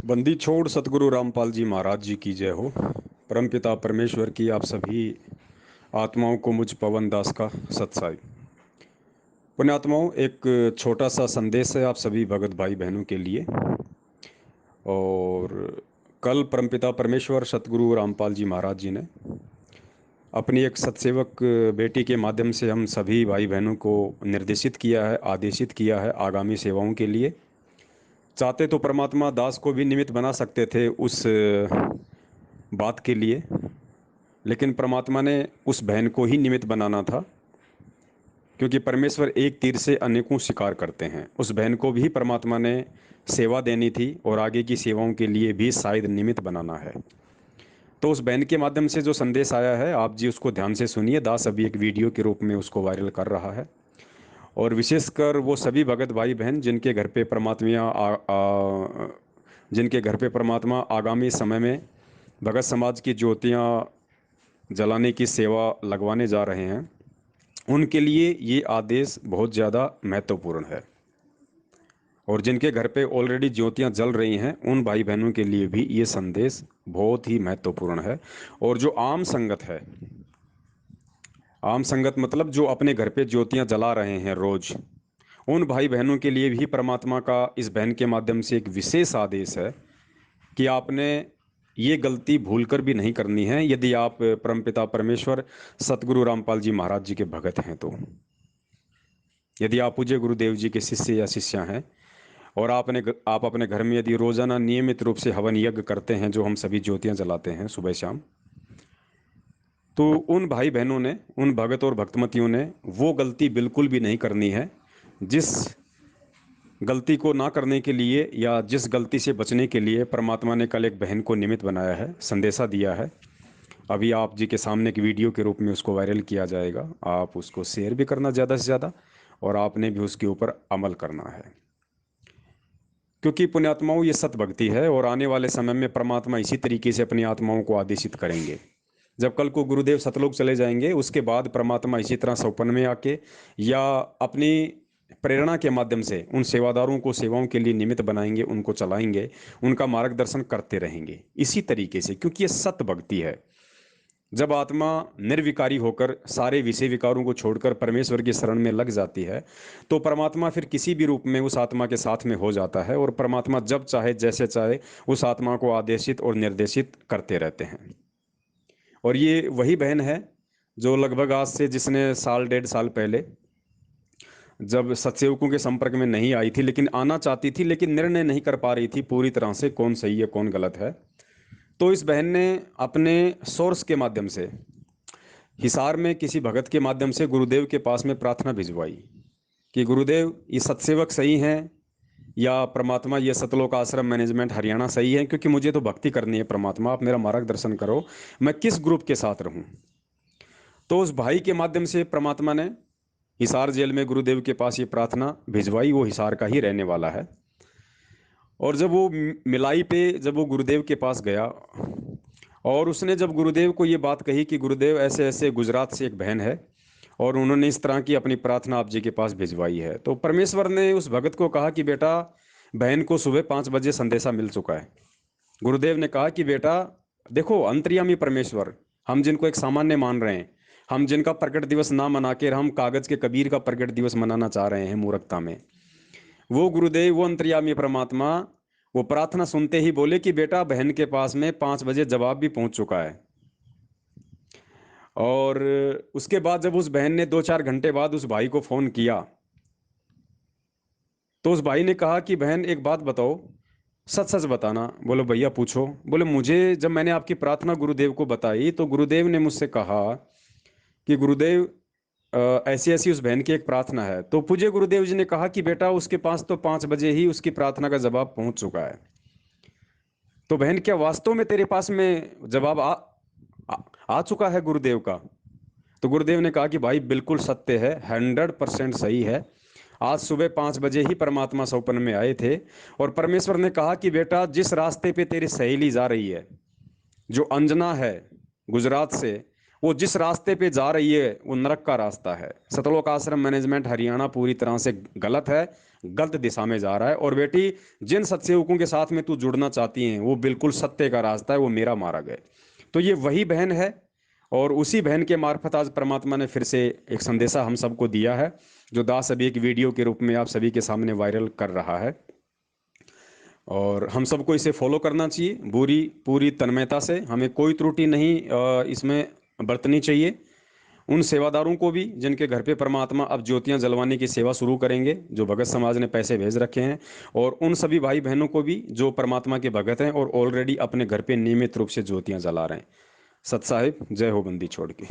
बंदी छोड़ सतगुरु रामपाल जी महाराज जी की जय हो। परमपिता परमेश्वर की आप सभी आत्माओं को मुझ पवन दास का सत्साई। पुण्यात्माओं, एक छोटा सा संदेश है आप सभी भगत भाई बहनों के लिए। और कल परमपिता परमेश्वर सतगुरु रामपाल जी महाराज जी ने अपनी एक सत्सेवक बेटी के माध्यम से हम सभी भाई बहनों को निर्देशित किया है, आदेशित किया है आगामी सेवाओं के लिए। चाहते तो परमात्मा दास को भी निमित्त बना सकते थे उस बात के लिए, लेकिन परमात्मा ने उस बहन को ही निमित्त बनाना था, क्योंकि परमेश्वर एक तीर से अनेकों शिकार करते हैं। उस बहन को भी परमात्मा ने सेवा देनी थी और आगे की सेवाओं के लिए भी शायद निमित्त बनाना है। तो उस बहन के माध्यम से जो संदेश आया है, आप जी उसको ध्यान से सुनिए। दास अभी एक वीडियो के रूप में उसको वायरल कर रहा है। और विशेषकर वो सभी भगत भाई बहन जिनके घर पे जिनके घर पे परमात्मा आगामी समय में भगत समाज की ज्योतियाँ जलाने की सेवा लगवाने जा रहे हैं, उनके लिए ये आदेश बहुत ज़्यादा महत्वपूर्ण है। और जिनके घर पे ऑलरेडी ज्योतियां जल रही हैं, उन भाई बहनों के लिए भी ये संदेश बहुत ही महत्वपूर्ण है। और जो आम संगत है, आम संगत मतलब जो अपने घर पे ज्योतियां जला रहे हैं रोज, उन भाई बहनों के लिए भी परमात्मा का इस बहन के माध्यम से एक विशेष आदेश है कि आपने ये गलती भूलकर भी नहीं करनी है। यदि आप परमपिता परमेश्वर सतगुरु रामपाल जी महाराज जी के भगत हैं तो, यदि आप पूज्य गुरुदेव जी के शिष्य या शिष्या हैं और आप अपने घर में यदि रोजाना नियमित रूप से हवन यज्ञ करते हैं, जो हम सभी ज्योतियां जलाते हैं सुबह शाम, तो उन भाई बहनों ने, उन भगत और भक्तमतियों ने वो गलती बिल्कुल भी नहीं करनी है जिस गलती को ना करने के लिए या जिस गलती से बचने के लिए परमात्मा ने कल एक बहन को निमित्त बनाया है, संदेशा दिया है। अभी आप जी के सामने एक वीडियो के रूप में उसको वायरल किया जाएगा। आप उसको शेयर भी करना ज़्यादा से ज़्यादा, और आपने भी उसके ऊपर अमल करना है, क्योंकि पुण्यात्माओं ये सत भक्ति है। और आने वाले समय में परमात्मा इसी तरीके से अपनी आत्माओं को आदेशित करेंगे। जब कल को गुरुदेव सतलोक चले जाएंगे, उसके बाद परमात्मा इसी तरह सौपन में आके या अपनी प्रेरणा के माध्यम से उन सेवादारों को सेवाओं के लिए निमित्त बनाएंगे, उनको चलाएंगे, उनका मार्गदर्शन करते रहेंगे इसी तरीके से, क्योंकि ये सत भक्ति है। जब आत्मा निर्विकारी होकर सारे विषय विकारों को छोड़कर परमेश्वर की शरण में लग जाती है, तो परमात्मा फिर किसी भी रूप में उस आत्मा के साथ में हो जाता है, और परमात्मा जब चाहे जैसे चाहे उस आत्मा को आदेशित और निर्देशित करते रहते हैं। और ये वही बहन है जो लगभग आज से, जिसने साल डेढ़ साल पहले, जब सत्सेवकों के संपर्क में नहीं आई थी, लेकिन आना चाहती थी, लेकिन निर्णय नहीं कर पा रही थी पूरी तरह से कौन सही है कौन गलत है, तो इस बहन ने अपने सोर्स के माध्यम से हिसार में किसी भगत के माध्यम से गुरुदेव के पास में प्रार्थना भिजवाई कि गुरुदेव, ये सत्सेवक सही हैं या परमात्मा ये सतलोक आश्रम मैनेजमेंट हरियाणा सही है, क्योंकि मुझे तो भक्ति करनी है, परमात्मा आप मेरा मार्गदर्शन करो, मैं किस ग्रुप के साथ रहूं। तो उस भाई के माध्यम से परमात्मा ने हिसार जेल में गुरुदेव के पास ये प्रार्थना भिजवाई। वो हिसार का ही रहने वाला है। और जब वो मिलाई पे, जब वो गुरुदेव के पास गया और उसने जब गुरुदेव को ये बात कही कि गुरुदेव, ऐसे ऐसे गुजरात से एक बहन है और उन्होंने इस तरह की अपनी प्रार्थना आप जी के पास भिजवाई है, तो परमेश्वर ने उस भगत को कहा कि बेटा, बहन को सुबह 5 बजे संदेशा मिल चुका है। गुरुदेव ने कहा कि बेटा देखो, अंतर्यामी परमेश्वर, हम जिनको एक सामान्य मान रहे हैं, हम जिनका प्रकट दिवस ना मना के हम कागज के कबीर का प्रकट दिवस मनाना चाह रहे हैं मूर्खता में, वो गुरुदेव, वो अंतर्यामी परमात्मा, वो प्रार्थना सुनते ही बोले कि बेटा, बहन के पास में 5 बजे जवाब भी पहुंच चुका है। और उसके बाद जब उस बहन ने 2-4 घंटे बाद उस भाई को फोन किया, तो उस भाई ने कहा कि बहन एक बात बताओ, सच सच बताना। बोलो भैया पूछो। बोले मुझे, जब मैंने आपकी प्रार्थना गुरुदेव को बताई तो गुरुदेव ने मुझसे कहा कि गुरुदेव, ऐसी ऐसी उस बहन की एक प्रार्थना है। तो पूज्य गुरुदेव जी ने कहा कि बेटा, उसके पास तो 5 बजे ही उसकी प्रार्थना का जवाब पहुंच चुका है। तो बहन, क्या वास्तव में तेरे पास में जवाब आ, आ चुका है गुरुदेव का? तो गुरुदेव ने कहा कि भाई बिल्कुल सत्य है, 100% सही है। आज सुबह 5 बजे ही परमात्मा सौपन में आए थे और परमेश्वर ने कहा कि बेटा, जिस रास्ते पे तेरी सहेली जा रही है, जो अंजना है गुजरात से, वो जिस रास्ते पे जा रही है वो नरक का रास्ता है। सतलोक आश्रम मैनेजमेंट हरियाणा पूरी तरह से गलत है, गलत दिशा में जा रहा है। और बेटी, जिन सत्सेवकों के साथ में तू जुड़ना चाहती है वो बिल्कुल सत्य का रास्ता है, वो मेरा मार्ग है। तो ये वही बहन है, और उसी बहन के मार्फत आज परमात्मा ने फिर से एक संदेशा हम सबको दिया है, जो दास अभी एक वीडियो के रूप में आप सभी के सामने वायरल कर रहा है। और हम सबको इसे फॉलो करना चाहिए पूरी पूरी तन्मयता से, हमें कोई त्रुटि नहीं इसमें बरतनी चाहिए। उन सेवादारों को भी जिनके घर पे परमात्मा अब ज्योतियां जलवाने की सेवा शुरू करेंगे, जो भगत समाज ने पैसे भेज रखे हैं, और उन सभी भाई बहनों को भी जो परमात्मा के भगत हैं और ऑलरेडी अपने घर पे नियमित रूप से ज्योतियां जला रहे हैं। सत साहिब, जय हो बंदी छोड़ के।